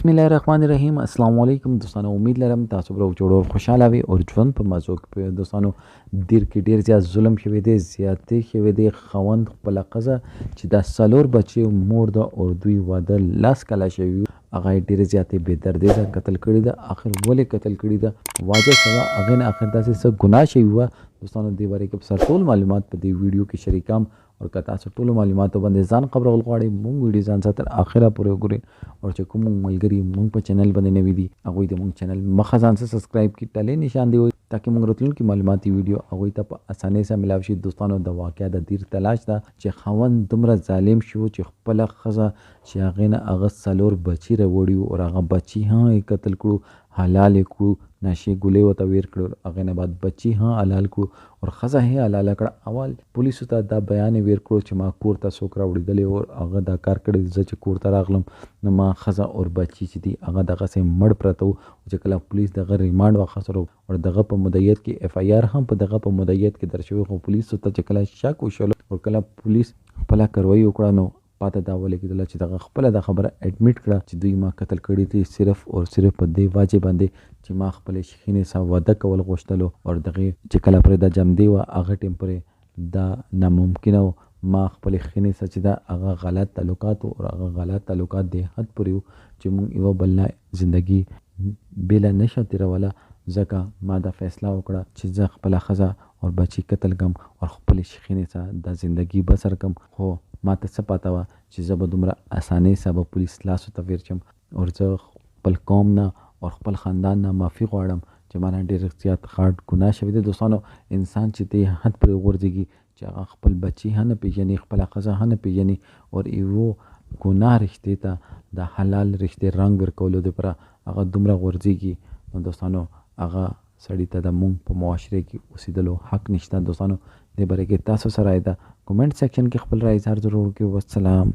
बिस्मिल्लाहिर्रहमानिर्रहीम अस्सलाम वालेकुम दोस्तانو उम्मीद लرم تاسو به جوړول خوشاله وي او ژوند په مزو کې دوستانو دیر کې ډیر زیات ظلم شوی دی زیاتې شوی دی خوند خپل قزه چې د سالور بچي مور د اردوی واده لاس کلا شوی هغه ډیر زیاتې بے دردی سره قتل کړی دا اخر ولې قتل کړی دا واجه سوا هغه نه اخر داسې څه ګناه شوی و دوستانو دې باره کې سر ټول معلومات په دې ویډیو کې شریکام और که تاسو ټول معلوماتو باندې ځان خبرول غواړئ مونږ ویډیو ځان سره تر اخره پورې وګورئ او چې کوم ملګري مونږ په چینل باندې نوي دي هغوی د مونږ چینل مخه ځان سره سبسکرایب کړي ټلې نشان دی تاکي مونږ راتلونکي معلوماتي ویډیو هغوی ته په اسانۍ سره ملاو شي دوستانو د واقعیا د دیر تلاش ده چې خاوند دومره ظالم شو چې خپله ښځه چې هغې نه هغه څلور بچي راوړي او هغه بچي هم یې قتل کړو حلال یې کړو نشې ګولې ورته ویر کړو هغې نه بعد بچي هم حلال کړو او ښځه یې حلاله کړه اول پولیسو ته دا بیان یې ویر کړو چې ما کور ته څوک راوړېدلی او هغه دا کار کړی زه چې کور ته راغلم نو ما ښځه او بچي چې دي هغه دغسې مړ پرته وو چې کله پولیس دغه ریمانډ واخیستلو او دغه په مدیریت کې اف آی آر هم په دغه په مدیریت کې درج شوی خو پولیسو ته چې کله شک وشول او کله پولیس خپله کاروایي وکړه نو پاته دا ولیکېدله چې دغه خپله دا خبره اډمیټ کړه چې دوی ما قتل کړي دي صرف او صرف په دې وجې باندې چې ما خپلې شخینې سره واده کول غوښتلو او دغې چې کله پرې دا جمدې وه هغه ټیم پرې دا ناممکنه و ما خپلې خینې سره چې دا هغه غلط تعلقات او هغه غلط تعلقات دې حد پورې وو چې موږ یوه بل نه زندګي بېله نشه تېروله ځکه ما دا فیصله وکړه چې زه خپله ښځه او بچي قتل کړم او خپلې شخینې سره دا زندګي بسر کړم خو ما ته څه پته وه چې زه به دومره اسانۍ سره به پولیس لاسو ته ویرچم او زه خپل قوم نه او خپل خاندان نه معافي غواړم چې ما نه ډېر زیات غټ ګناه شوی دی دوستانو انسان چې دې حد پرې وغورځېږي چې هغه خپل بچي هم نه پېژني خپله ښځه هم نه پېژني او یوه ګناه رشتې ته د حلال رشتې رنګ ورکولو دپاره هغه دومره غورځېږي نو دوستانو هغه سړي ته د مونږ په معاشره کې اوسېدلو حق نشته دوستانو دې باره کې تاسو سره رایه ده کومنټ سیکشن کې خپل رایې اظهار ضرور وکړئ والسلام